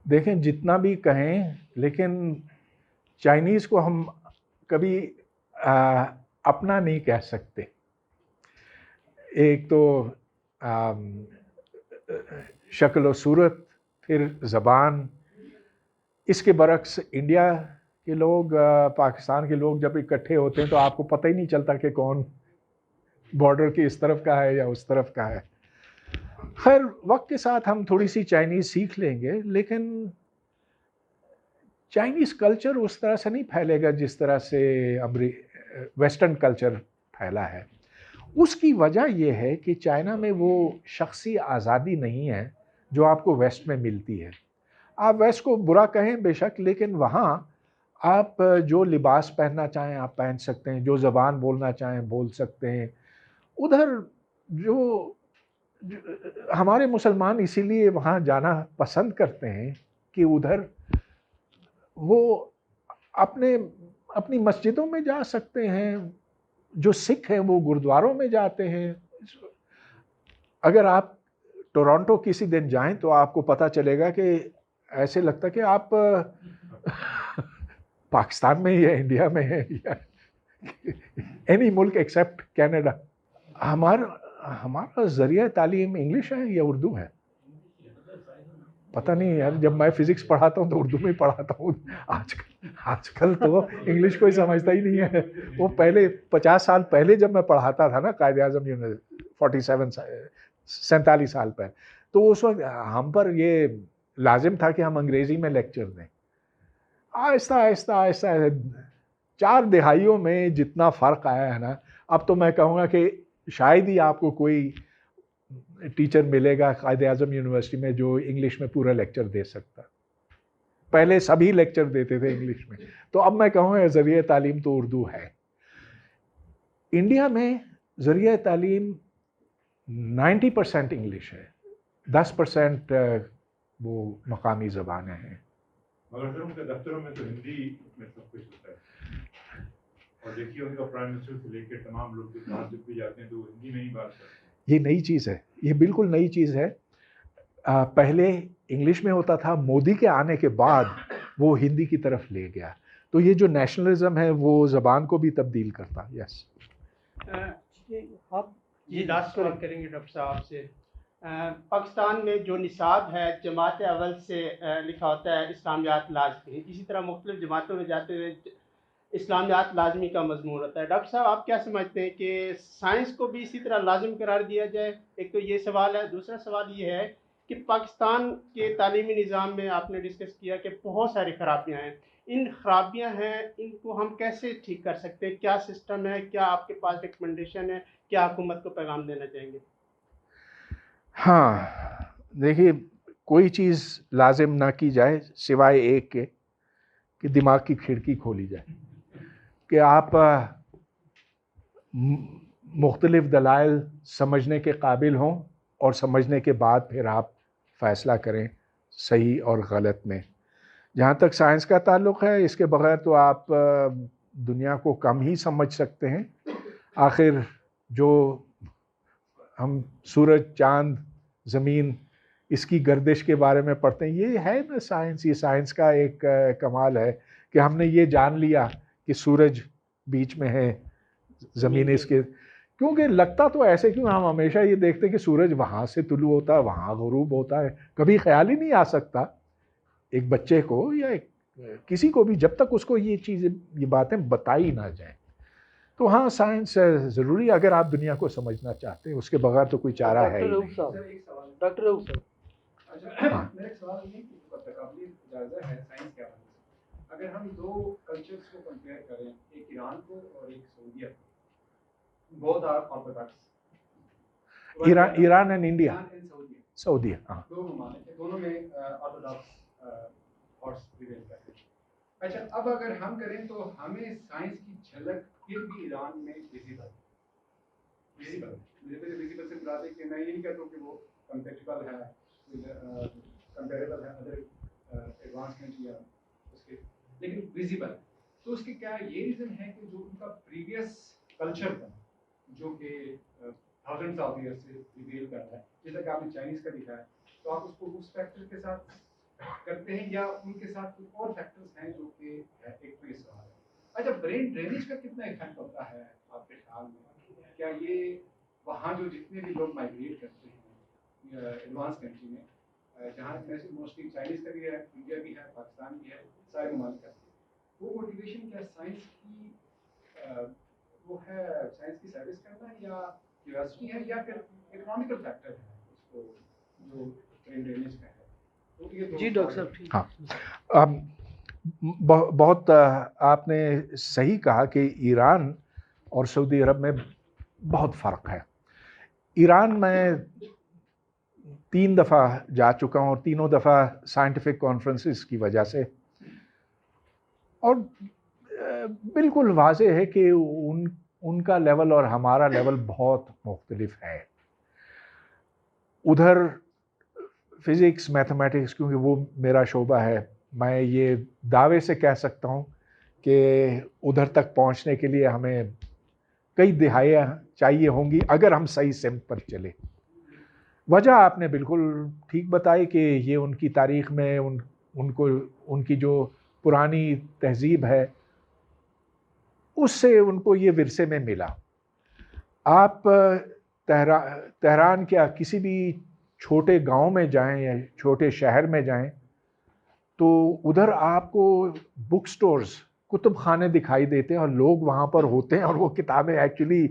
دیکھیں جتنا بھی کہیں لیکن چائنیز کو ہم کبھی اپنا نہیں کہہ سکتے. ایک تو شکل و صورت، پھر زبان. اس کے برعکس انڈیا کے لوگ، پاکستان کے لوگ جب اکٹھے ہوتے ہیں تو آپ کو پتہ ہی نہیں چلتا کہ کون بارڈر کی اس طرف کا ہے یا اس طرف کا ہے. خیر وقت کے ساتھ ہم تھوڑی سی چائنیز سیکھ لیں گے، لیکن چائنیز کلچر اس طرح سے نہیں پھیلے گا جس طرح سے ویسٹرن کلچر پھیلا ہے. اس کی وجہ یہ ہے کہ چائنا میں وہ شخصی آزادی نہیں ہے جو آپ کو ویسٹ میں ملتی ہے. آپ ویسٹ کو برا کہیں بے شک، لیکن وہاں آپ جو لباس پہننا چاہیں آپ پہن سکتے ہیں، جو زبان بولنا چاہیں بول سکتے ہیں. ادھر جو ہمارے مسلمان اسی لیے وہاں جانا پسند کرتے ہیں کہ ادھر وہ اپنی مسجدوں میں جا سکتے ہیں، جو سکھ ہیں وہ گردواروں میں جاتے ہیں. اگر آپ ٹورانٹو کسی دن جائیں تو آپ کو پتہ چلے گا کہ ایسے لگتا کہ آپ پاکستان میں یا انڈیا میں ہیں یا اینی ملک ایکسیپٹ کینیڈا. ہمارا ذریعہ تعلیم انگلش ہے یا اردو ہے؟ پتہ نہیں یار، جب میں فزکس پڑھاتا ہوں تو اردو میں پڑھاتا ہوں. آج کل تو انگلش کوئی سمجھتا ہی نہیں ہے. وہ پہلے 50 سال پہلے جب میں پڑھاتا تھا نا قائد اعظم یونیورسٹی 47 سال پہلے، تو اس وقت ہم پر یہ لازم تھا کہ ہم انگریزی میں لیکچر دیں. آہستہ آہستہ آہستہ 4 دہائیوں میں جتنا فرق آیا ہے نا، اب تو میں کہوں گا کہ شاید ہی آپ کو کوئی ٹیچر ملے گا قائد اعظم یونیورسٹی میں جو انگلش میں پورا لیکچر دے سکتا. پہلے سبھی لیکچر دیتے تھے انگلش میں. تو اب میں کہوں گا ذریعہ تعلیم تو اردو ہے. انڈیا میں ذریعہ تعلیم 90% انگلش ہے، 10% وہ مقامی زبانیں ہیں. مگر سر ان کے دفتروں میں تو ہندی میں سب کچھ ہوتا ہے، اور دیکھیے ان کا پرائم منسٹر سے لے کے تمام لوگ جو باہر جب بھی جاتے ہیں تو وہ ہندی میں ہی بات کرتے ہیں. یہ نئی چیز ہے، یہ بالکل نئی چیز ہے. پہلے انگلش میں ہوتا تھا، مودی کے آنے کے بعد وہ ہندی کی طرف لے گیا. تو یہ جو نیشنلزم ہے وہ زبان کو بھی تبدیل کرتا. یس آپ جی لاسٹ سوال کریں گے ڈاکٹر صاحب سے. پاکستان میں جو نصاب ہے جماعت اول سے لکھا ہوتا ہے اسلامیات لازمی، اسی طرح مختلف جماعتوں میں جاتے ہوئے اسلامیات لازمی کا مضمون ہوتا ہے. ڈاکٹر صاحب آپ کیا سمجھتے ہیں کہ سائنس کو بھی اسی طرح لازم قرار دیا جائے؟ ایک تو یہ سوال ہے. دوسرا سوال یہ ہے کہ پاکستان کے تعلیمی نظام میں آپ نے ڈسکس کیا کہ بہت ساری خرابیاں ہیں. ان خرابیاں ہیں، ان کو ہم کیسے ٹھیک کر سکتے ہیں؟ کیا سسٹم ہے؟ کیا آپ کے پاس ریکمنڈیشن ہے؟ کیا حکومت کو پیغام دینا چاہیں گے؟ ہاں دیکھیے، کوئی چیز لازم نہ کی جائے سوائے ایک کے کہ دماغ کی کھڑکی کھولی جائے کہ آپ مختلف دلائل سمجھنے کے قابل ہوں، اور سمجھنے کے بعد پھر آپ فیصلہ کریں صحیح اور غلط میں. جہاں تک سائنس کا تعلق ہے، اس کے بغیر تو آپ دنیا کو کم ہی سمجھ سکتے ہیں. آخر جو ہم سورج، چاند، زمین، اس کی گردش کے بارے میں پڑھتے ہیں، یہ ہے نا سائنس. یہ سائنس کا ایک کمال ہے کہ ہم نے یہ جان لیا کہ سورج بیچ میں ہے، زمین اس کے. کیونکہ لگتا تو ایسے کیوں، ہم ہمیشہ یہ دیکھتے ہیں کہ سورج وہاں سے طلوع ہوتا ہے، وہاں غروب ہوتا ہے. کبھی خیال ہی نہیں آ سکتا ایک بچے کو یا کسی کو بھی، جب تک اس کو یہ چیزیں، یہ باتیں بتائی نہ جائیں. تو ہاں سائنس ضروری، اگر آپ دنیا کو سمجھنا چاہتے ہیں، اس کے بغیر تو کوئی چارہ ہے ہی نہیں. ڈاکٹر رؤف صاحب میرا سوال یہ کہ تقابلی جائزہ ہے سائنس کے حوالے سے. اگر ہم دو کلچرز کو کمپیئر کریں، ایک ایران کو اور ایک سعودیہ کو، both are orthodox. Iran and India, سعودیہ، ہاں دو ممالک ہیں، دونوں میں آرتھوڈاکس تھاٹس پریویل کرتے ہیں. اچھا اب اگر ہم کریں تو ہمیں سائنس کی جھلک پھر بھی ایران میں ویزیبل ویزیبل سے مراد ہے کہ میں یہ نہیں کہتا ہوں کہ وہ کمپیٹیبل ہے، کمپیریبل ہے ادر ایڈوانسمنٹ یا اس کے، لیکن ویزیبل. تو اس کے کیا یہ ریزن ہے کہ جو ان کا پریویس کلچر تھا جو کہ تھاؤزنڈس آف ایئر سے ریویل کرتا ہے، جیسا کہ آپ نے چائنیز کا دکھایا، تو آپ اس کو اس فیکٹر کے ساتھ کرتے ہیں یا ان کے ساتھ کوئی اور فیکٹرز ہیں جو کہ ایک تو یہ سوال ہے. اچھا برین ڈرینیج کا کتنا افیکٹ ہوتا ہے آپ کے خیال میں؟ کیا یہ وہاں جو جتنے بھی لوگ مائگریٹ کرتے ہیں ایڈوانس کنٹری میں جہاں موسٹلی چائنیز کا بھی ہے, انڈیا بھی ہے, پاکستان بھی ہے, سارے ممالک کرتے ہیں, وہ موٹیویشن کیا سائنس کی وہ ہے, سائنس کی سروس کرنا ہے یا کیوریوسٹی ہے یا پھر اکنامیکل فیکٹر ہے اس کو جو برین ڈرینیج کا ہے؟ تو یہ دو جی ڈاکٹر صاحب ٹھیک. ہاں بہت آپ نے صحیح کہا کہ ایران اور سعودی عرب میں بہت فرق ہے. ایران میں 3 دفعہ جا چکا ہوں اور تینوں دفعہ سائنٹیفک کانفرنسز کی وجہ سے, اور بالکل واضح ہے کہ ان کا لیول اور ہمارا لیول بہت مختلف ہے. ادھر فزکس میتھمیٹکس کیونکہ وہ میرا شعبہ ہے, میں یہ دعوے سے کہہ سکتا ہوں کہ ادھر تک پہنچنے کے لیے ہمیں کئی دہائیاں چاہیے ہوں گی اگر ہم صحیح سمت پر چلے. وجہ آپ نے بالکل ٹھیک بتائی کہ یہ ان کی تاریخ میں ان کی جو پرانی تہذیب ہے اس سے ان کو یہ ورثے میں ملا. آپ تہران کیا کسی بھی چھوٹے گاؤں میں جائیں یا چھوٹے شہر میں جائیں تو ادھر آپ کو بک سٹورز, کتب خانے دکھائی دیتے ہیں اور لوگ وہاں پر ہوتے ہیں اور وہ کتابیں ایکچولی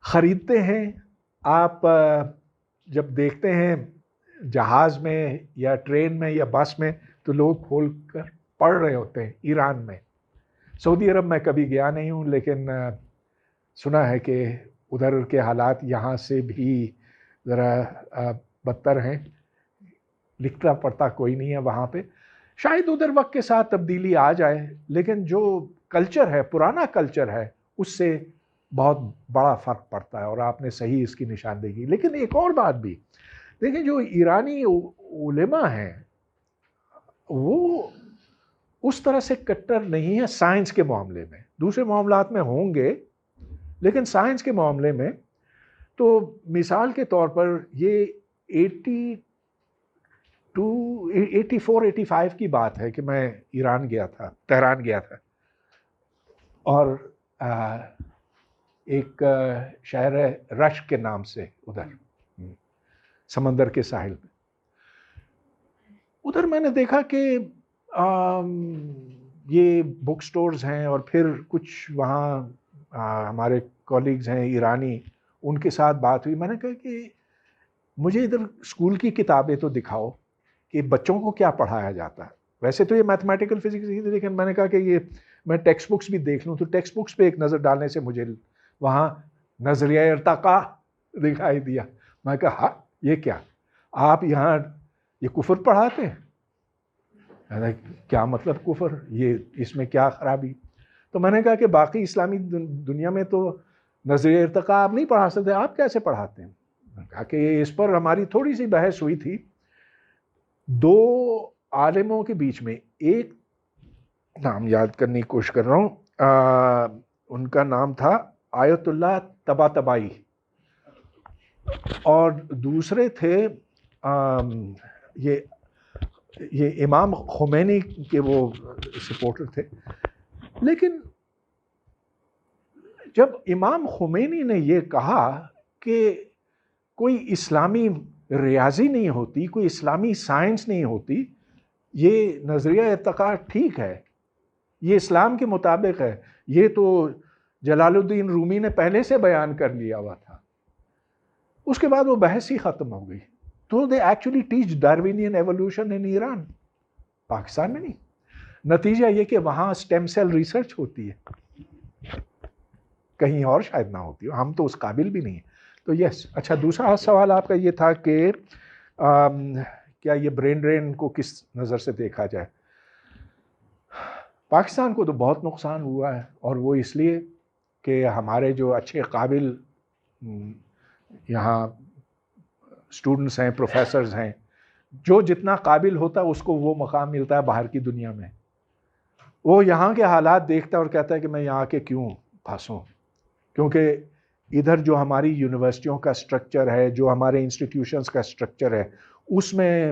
خریدتے ہیں. آپ جب دیکھتے ہیں جہاز میں یا ٹرین میں یا بس میں تو لوگ کھول کر پڑھ رہے ہوتے ہیں. ایران میں, سعودی عرب میں کبھی گیا نہیں ہوں لیکن سنا ہے کہ ادھر کے حالات یہاں سے بھی ذرا بدتر ہیں. لکھتا پڑھتا کوئی نہیں ہے وہاں پہ. شاید ادھر وقت کے ساتھ تبدیلی آ جائے لیکن جو کلچر ہے, پرانا کلچر ہے, اس سے بہت بڑا فرق پڑتا ہے اور آپ نے صحیح اس کی نشاندہی. لیکن ایک اور بات بھی دیکھیں, جو ایرانی علماء ہیں وہ اس طرح سے کٹر نہیں ہے سائنس کے معاملے میں. دوسرے معاملات میں ہوں گے لیکن سائنس کے معاملے میں تو مثال کے طور پر یہ 84-85 کی بات ہے کہ میں ایران گیا تھا, تہران گیا تھا, اور ایک شہر ہے رشک کے نام سے ادھر سمندر کے ساحل میں. ادھر میں نے دیکھا کہ یہ بک سٹورز ہیں اور پھر کچھ وہاں ہمارے کولیگز ہیں ایرانی, ان کے ساتھ بات ہوئی. میں نے کہا کہ مجھے ادھر اسکول کی کتابیں تو دکھاؤ کہ بچوں کو کیا پڑھایا جاتا ہے. ویسے تو یہ میتھمیٹیکل فزکس ہی تھی لیکن میں نے کہا کہ یہ میں ٹیکسٹ بکس بھی دیکھ لوں. تو ٹیکسٹ بکس پہ ایک نظر ڈالنے سے مجھے وہاں نظریہ ارتقاء دکھائی دیا. میں کہا ہاں یہ کیا, آپ یہاں یہ کفر پڑھاتے ہیں؟ کیا مطلب کفر, یہ اس میں کیا خرابی؟ تو میں نے کہا کہ باقی اسلامی دنیا میں تو نظریہ ارتقاء آپ نہیں پڑھا سکتے, آپ کیسے پڑھاتے ہیں؟ کہا کہ اس پر ہماری تھوڑی سی بحث ہوئی تھی 2 عالموں کے بیچ میں. ایک نام یاد کرنے کی کوشش کر رہا ہوں, ان کا نام تھا آیت اللہ طباطبائی, اور دوسرے تھے یہ امام خمینی کے وہ سپورٹر تھے. لیکن جب امام خمینی نے یہ کہا کہ کوئی اسلامی ریاضی نہیں ہوتی, کوئی اسلامی سائنس نہیں ہوتی, یہ نظریہ ارتقاء ٹھیک ہے, یہ اسلام کے مطابق ہے, یہ تو جلال الدین رومی نے پہلے سے بیان کر لیا ہوا تھا. اس کے بعد وہ بحث ہی ختم ہو گئی. تو they actually teach Darwinian evolution in Iran, Pakistan میں نہیں. نتیجہ یہ کہ وہاں سٹیم سیل ریسرچ ہوتی ہے, کہیں اور شاید نہ ہوتی ہو, ہم تو اس قابل بھی نہیں ہیں. تو یس. اچھا, دوسرا سوال آپ کا یہ تھا کہ کیا یہ برین ڈرین کو کس نظر سے دیکھا جائے. پاکستان کو تو بہت نقصان ہوا ہے, اور وہ اس لیے کہ ہمارے جو اچھے قابل یہاں اسٹوڈنٹس ہیں, پروفیسرز ہیں, جو جتنا قابل ہوتا ہے اس کو وہ مقام ملتا ہے باہر کی دنیا میں. وہ یہاں کے حالات دیکھتا ہے اور کہتا ہے کہ میں یہاں کے کیوں پھنسوں, کیونکہ ادھر جو ہماری یونیورسٹیوں کا سٹرکچر ہے, جو ہمارے انسٹیٹیوشنز کا سٹرکچر ہے, اس میں